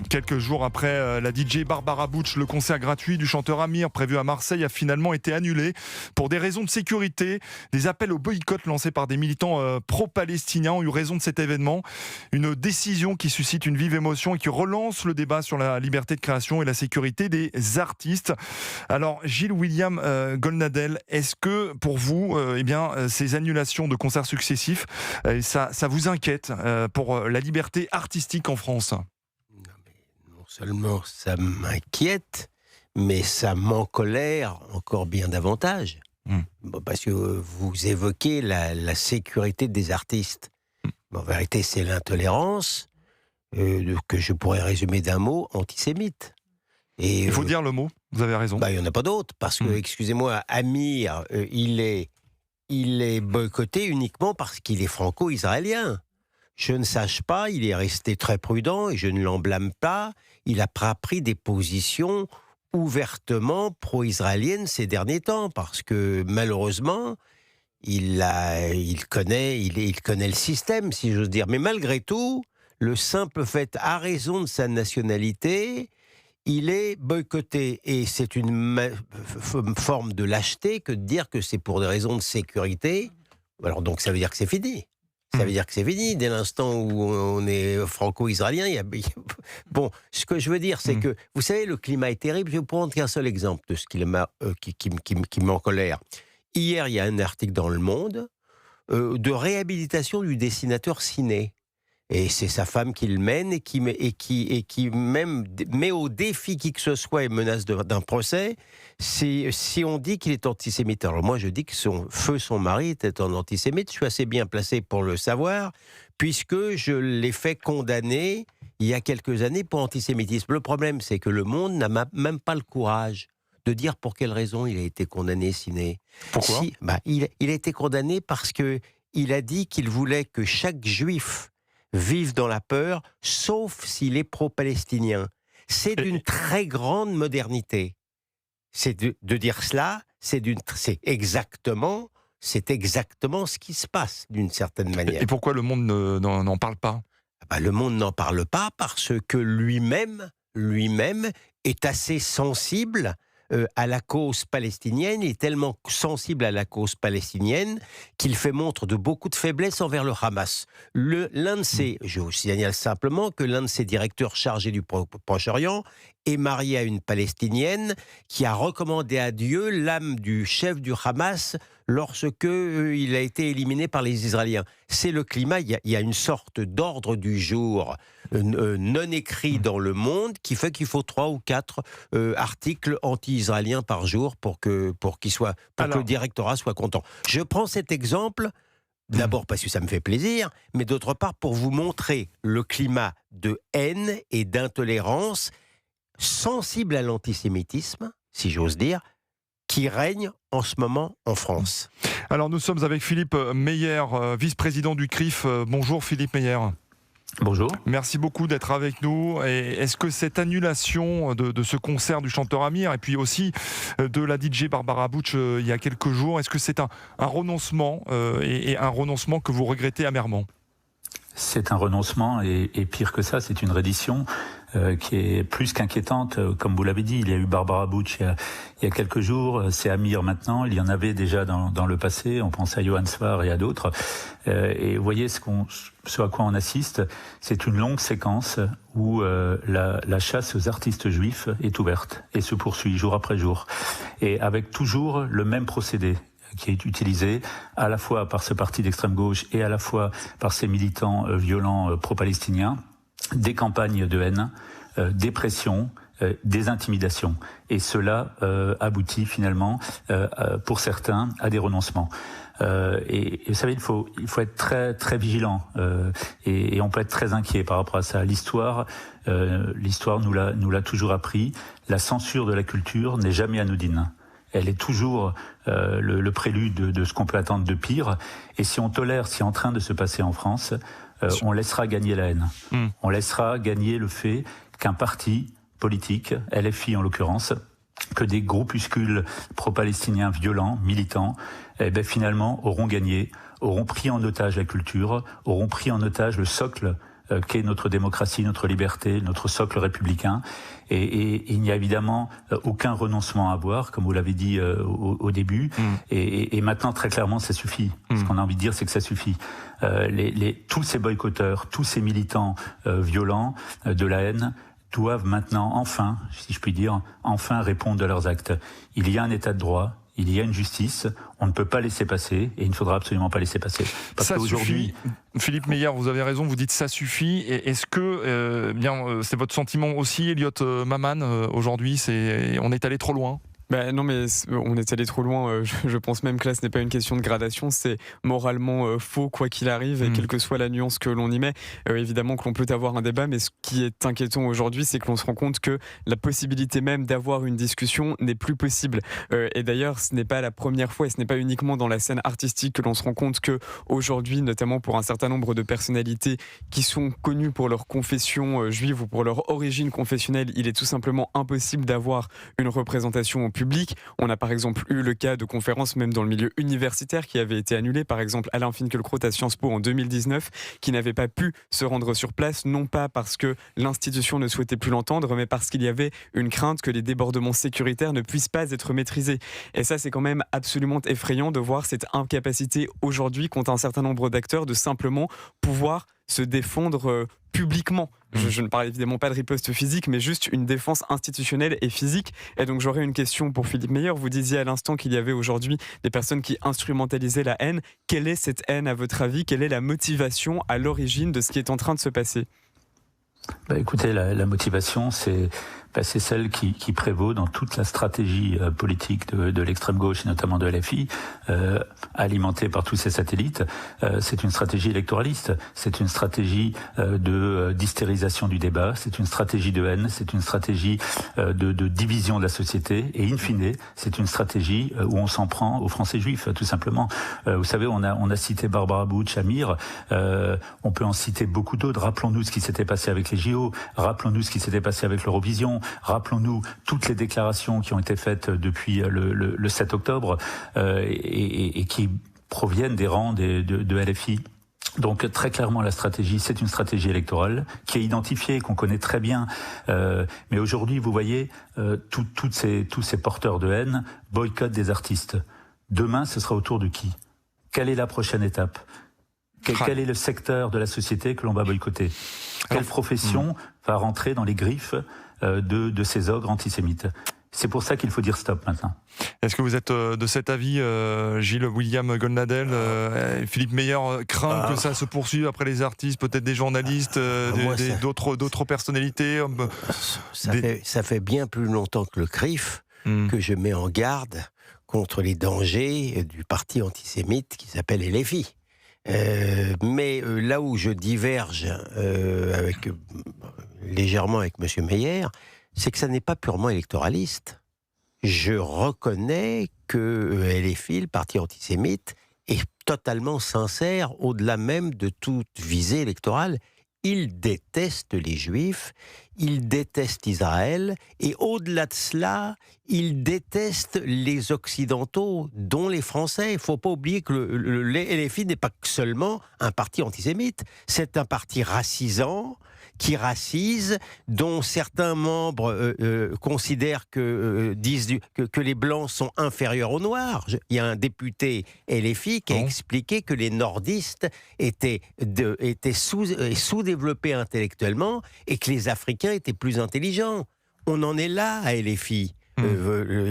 Quelques jours après la DJ Barbara Butch, le concert gratuit du chanteur Amir prévu à Marseille a finalement été annulé pour des raisons de sécurité. Des appels au boycott lancés par des militants pro-palestiniens ont eu raison de cet événement. Une décision qui suscite une vive émotion et qui relance le débat sur la liberté de création et la sécurité des artistes. Alors Gilles William Goldnadel, est-ce que pour vous, ces annulations de concerts successifs, ça vous inquiète pour la liberté artistique en France ? Non seulement ça m'inquiète, mais ça m'encolère encore bien davantage. Parce que vous évoquez la sécurité des artistes. En vérité, c'est l'intolérance que je pourrais résumer d'un mot, antisémite. Et, il faut dire le mot, vous avez raison. Il n'y en a pas d'autre, parce que, excusez-moi, Amir, il est boycotté uniquement parce qu'il est franco-israélien. Je ne sache pas, il est resté très prudent et je ne l'en blâme pas. Il n'a pas pris des positions ouvertement pro-israéliennes ces derniers temps parce que malheureusement, il connaît le système, si j'ose dire. Mais malgré tout, le simple fait, à raison de sa nationalité, il est boycotté. Et c'est une forme de lâcheté que de dire que c'est pour des raisons de sécurité. Alors donc ça veut dire que c'est fini. Ça veut dire que c'est fini. Dès l'instant où on est franco-israélien, Bon, ce que je veux dire, c'est que, vous savez, le climat est terrible. Je vais vous prendre qu'un seul exemple de ce qui m'en colère. Hier, il y a un article dans Le Monde de réhabilitation du dessinateur Ciné. Et c'est sa femme qui le mène et qui même met au défi qui que ce soit et menace d'un procès si on dit qu'il est antisémite. Alors moi je dis que son mari était un antisémite, je suis assez bien placé pour le savoir, puisque je l'ai fait condamner il y a quelques années pour antisémitisme. Le problème c'est que Le Monde n'a même pas le courage de dire pour quelle raison il a été condamné, Ciné. Pourquoi ? Il a été condamné parce qu'il a dit qu'il voulait que chaque juif vive dans la peur, sauf s'il est pro-palestinien. C'est d'une très grande modernité. C'est de dire cela, c'est exactement ce qui se passe, d'une certaine manière. Et pourquoi Le Monde n'en parle pas ? Le Monde n'en parle pas parce que lui-même est assez sensible à la cause palestinienne. Il est tellement sensible à la cause palestinienne qu'il fait montre de beaucoup de faiblesse envers le Hamas. Je vous signale simplement que l'un de ses directeurs chargés du Proche-Orient est marié à une Palestinienne qui a recommandé à Dieu l'âme du chef du Hamas lorsque il a été éliminé par les Israéliens. C'est le climat, il y a une sorte d'ordre du jour non écrit dans Le Monde qui fait qu'il faut 3 ou 4 articles anti-israéliens par jour pour que le directorat soit content. Je prends cet exemple d'abord parce que ça me fait plaisir, mais d'autre part pour vous montrer le climat de haine et d'intolérance sensible à l'antisémitisme, si j'ose dire, qui règne en ce moment en France. Alors nous sommes avec Philippe Meyer, vice-président du CRIF. Bonjour Philippe Meyer. Bonjour. Merci beaucoup d'être avec nous. Et est-ce que cette annulation de ce concert du chanteur Amir et puis aussi de la DJ Barbara Butch il y a quelques jours, est-ce que c'est un renoncement et un renoncement que vous regrettez amèrement ? C'est un renoncement et pire que ça, c'est une reddition qui est plus qu'inquiétante. Comme vous l'avez dit, il y a eu Barbara Butch il y a quelques jours, c'est Amir maintenant, il y en avait déjà dans le passé, on pense à Johann Svar et à d'autres. Et vous voyez ce à quoi on assiste, c'est une longue séquence où la chasse aux artistes juifs est ouverte et se poursuit jour après jour. Et avec toujours le même procédé qui est utilisé à la fois par ce parti d'extrême gauche et à la fois par ces militants violents pro-palestiniens, des campagnes de haine, des pressions, des intimidations. Et cela aboutit finalement, pour certains, à des renoncements. Et vous savez, il faut être très très vigilant et on peut être très inquiet par rapport à ça. L'histoire nous l'a toujours appris. La censure de la culture n'est jamais anodine. Elle est toujours le prélude de ce qu'on peut attendre de pire. Et si on tolère ce qui est en train de se passer en France, on laissera gagner la haine. On laissera gagner le fait qu'un parti politique, LFI en l'occurrence, que des groupuscules pro-palestiniens violents, militants, finalement auront gagné, auront pris en otage la culture, auront pris en otage le socle qu'est notre démocratie, notre liberté, notre socle républicain. Et il n'y a évidemment aucun renoncement à avoir, comme vous l'avez dit au début. Et maintenant, très clairement, ça suffit. Ce qu'on a envie de dire, c'est que ça suffit. Tous ces boycotteurs, tous ces militants violents de la haine doivent maintenant, enfin, si je puis dire, enfin répondre de leurs actes. Il y a un état de droit. Il y a une justice, on ne peut pas laisser passer et il ne faudra absolument pas laisser passer. Parce qu'aujourd'hui, Philippe Meyer, vous avez raison, vous dites ça suffit. Et est-ce que, c'est votre sentiment aussi, Elliot Maman, aujourd'hui, on est allé trop loin ? Non, mais on est allé trop loin. Je pense même que là, ce n'est pas une question de gradation, c'est moralement faux quoi qu'il arrive, et quelle que soit la nuance que l'on y met. Évidemment que l'on peut avoir un débat, mais ce qui est inquiétant aujourd'hui, c'est que l'on se rend compte que la possibilité même d'avoir une discussion n'est plus possible. Et d'ailleurs, ce n'est pas la première fois, et ce n'est pas uniquement dans la scène artistique que l'on se rend compte que aujourd'hui, notamment pour un certain nombre de personnalités qui sont connues pour leur confession juive ou pour leur origine confessionnelle, il est tout simplement impossible d'avoir une représentation au public. On a par exemple eu le cas de conférences même dans le milieu universitaire qui avaient été annulées. Par exemple, Alain Finkielkraut à Sciences Po en 2019 qui n'avait pas pu se rendre sur place, non pas parce que l'institution ne souhaitait plus l'entendre, mais parce qu'il y avait une crainte que les débordements sécuritaires ne puissent pas être maîtrisés. Et ça, c'est quand même absolument effrayant de voir cette incapacité aujourd'hui qu'ont un certain nombre d'acteurs de simplement pouvoir se défendre publiquement. Je ne parle évidemment pas de riposte physique, mais juste une défense institutionnelle et physique. Et donc j'aurais une question pour Philippe Meyer. Vous disiez à l'instant qu'il y avait aujourd'hui des personnes qui instrumentalisaient la haine. Quelle est cette haine à votre avis ? Quelle est la motivation à l'origine de ce qui est en train de se passer ? Écoutez, la motivation, c'est celle qui prévaut dans toute la stratégie politique de l'extrême gauche et notamment de LFI, alimentée par tous ces satellites. C'est une stratégie électoraliste, c'est une stratégie d'hystérisation du débat, c'est une stratégie de haine, c'est une stratégie de division de la société et in fine, c'est une stratégie où on s'en prend aux Français juifs, tout simplement. Vous savez, on a cité Barbara Bush, Amir, on peut en citer beaucoup d'autres. Rappelons-nous ce qui s'était passé avec les JO, rappelons-nous ce qui s'était passé avec l'Eurovision, rappelons-nous toutes les déclarations qui ont été faites depuis le 7 octobre et qui proviennent des rangs de LFI. Donc très clairement la stratégie, c'est une stratégie électorale qui est identifiée, qu'on connaît très bien. Mais aujourd'hui, vous voyez, tous ces porteurs de haine boycottent des artistes. Demain, ce sera au tour de qui ? Quelle est la prochaine étape ? Quel est le secteur de la société que l'on va boycotter ? Quelle profession va rentrer dans les griffes de ces ogres antisémites ? C'est pour ça qu'il faut dire stop maintenant. Est-ce que vous êtes de cet avis, Gilles William Goldnadel, Philippe Meyer craint que ça se poursuive après les artistes, peut-être des journalistes, d'autres personnalités Ça fait bien plus longtemps que le CRIF que je mets en garde contre les dangers du parti antisémite qui s'appelle LFI. Mais là où je diverge légèrement avec M. Meyer, c'est que ça n'est pas purement électoraliste. Je reconnais que LFI, le parti antisémite, est totalement sincère au-delà même de toute visée électorale. Il déteste les Juifs, il déteste Israël, et au-delà de cela, il déteste les Occidentaux, dont les Français. Il ne faut pas oublier que le LFI n'est pas seulement un parti antisémite, c'est un parti racisant, qui racise, dont certains membres considèrent disent que les Blancs sont inférieurs aux Noirs. Il y a un député LFI qui a expliqué que les nordistes étaient sous-développés intellectuellement et que les Africains étaient plus intelligents. On en est là à LFI.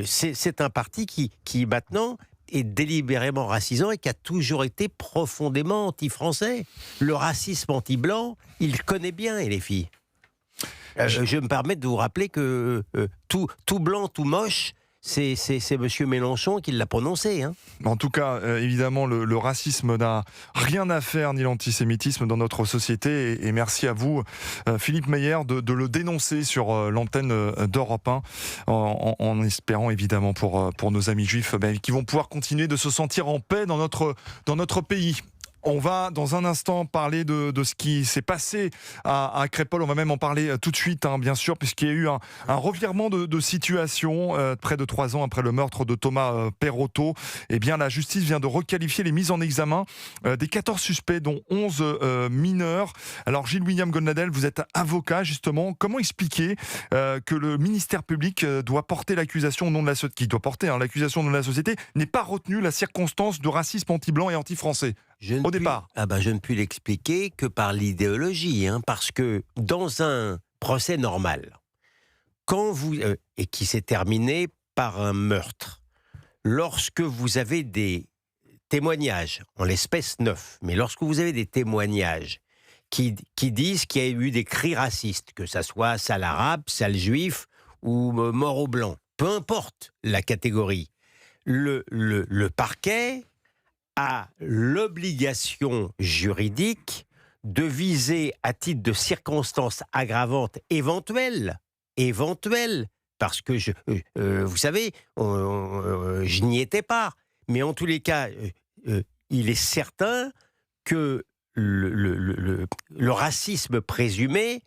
C'est un parti qui maintenant est délibérément racisant et qui a toujours été profondément anti-français. Le racisme anti-blanc, il connaît bien LFI. Je me permets de vous rappeler que tout blanc, tout moche, c'est M. Mélenchon qui l'a prononcé. Hein. En tout cas, évidemment, le racisme n'a rien à faire, ni l'antisémitisme dans notre société. Et merci à vous, Philippe Meyer, de le dénoncer sur l'antenne d'Europe 1, en espérant évidemment pour nos amis juifs qui vont pouvoir continuer de se sentir en paix dans notre pays. On va dans un instant parler de ce qui s'est passé à Crépol. On va même en parler tout de suite, bien sûr, puisqu'il y a eu un revirement de situation près de 3 ans après le meurtre de Thomas Perrotto. Eh bien, la justice vient de requalifier les mises en examen des 14 suspects, dont 11 mineurs. Alors, Gilles-William Goldnadel, vous êtes avocat, justement. Comment expliquer que le ministère public doit porter l'accusation au nom de la société, qui doit porter l'accusation au nom de la société, n'ait pas retenu la circonstance de racisme anti-blanc et anti-français au départ? Je ne puis l'expliquer que par l'idéologie, parce que dans un procès normal, et qui s'est terminé par un meurtre, lorsque vous avez des témoignages, en l'espèce 9, mais lorsque vous avez des témoignages qui disent qu'il y a eu des cris racistes, que ça soit sale arabe, sale juif ou mort aux blancs, peu importe la catégorie, le parquet a l'obligation juridique de viser à titre de circonstances aggravantes éventuelles, parce que vous savez, je n'y étais pas, mais en tous les cas, il est certain que le racisme présumé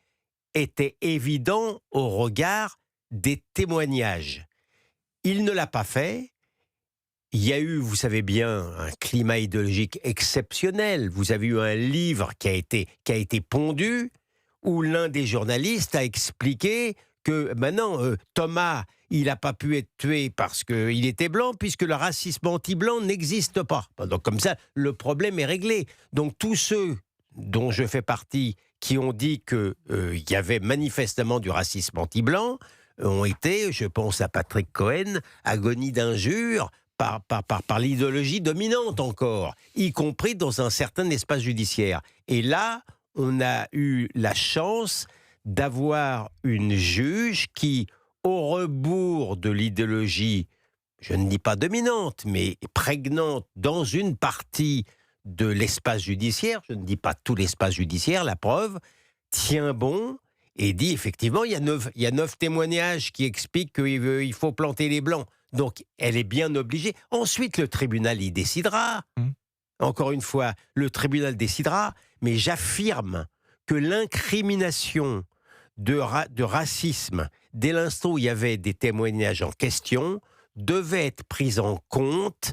était évident au regard des témoignages. Il ne l'a pas fait. Il y a eu, vous savez bien, un climat idéologique exceptionnel. Vous avez eu un livre qui a été pondu, où l'un des journalistes a expliqué que maintenant, Thomas, il n'a pas pu être tué parce qu'il était blanc, puisque le racisme anti-blanc n'existe pas. Donc comme ça, le problème est réglé. Donc tous ceux dont je fais partie, qui ont dit qu'il y avait manifestement du racisme anti-blanc, ont été, je pense à Patrick Cohen, agonie d'injures, par l'idéologie dominante encore, y compris dans un certain espace judiciaire. Et là, on a eu la chance d'avoir une juge qui, au rebours de l'idéologie, je ne dis pas dominante, mais prégnante dans une partie de l'espace judiciaire, je ne dis pas tout l'espace judiciaire, la preuve, tient bon et dit effectivement, il y a 9 témoignages qui expliquent qu'il faut planter les Blancs. Donc, elle est bien obligée. Ensuite, le tribunal y décidera. Encore une fois, le tribunal décidera. Mais j'affirme que l'incrimination de racisme, dès l'instant où il y avait des témoignages en question, devait être prise en compte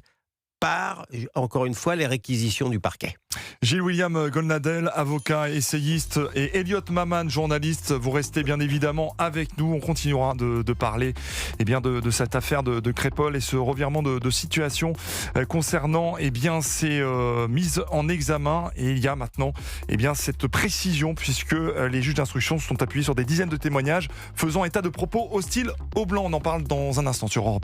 par, encore une fois, les réquisitions du parquet. Gilles-William Goldnadel, avocat, essayiste, et Elliot Maman, journaliste, vous restez bien évidemment avec nous. On continuera de parler de cette affaire de Crépol et ce revirement de situation concernant ces mises en examen. Et il y a maintenant cette précision, puisque les juges d'instruction se sont appuyés sur des dizaines de témoignages faisant état de propos hostiles aux Blancs. On en parle dans un instant sur Europe 1.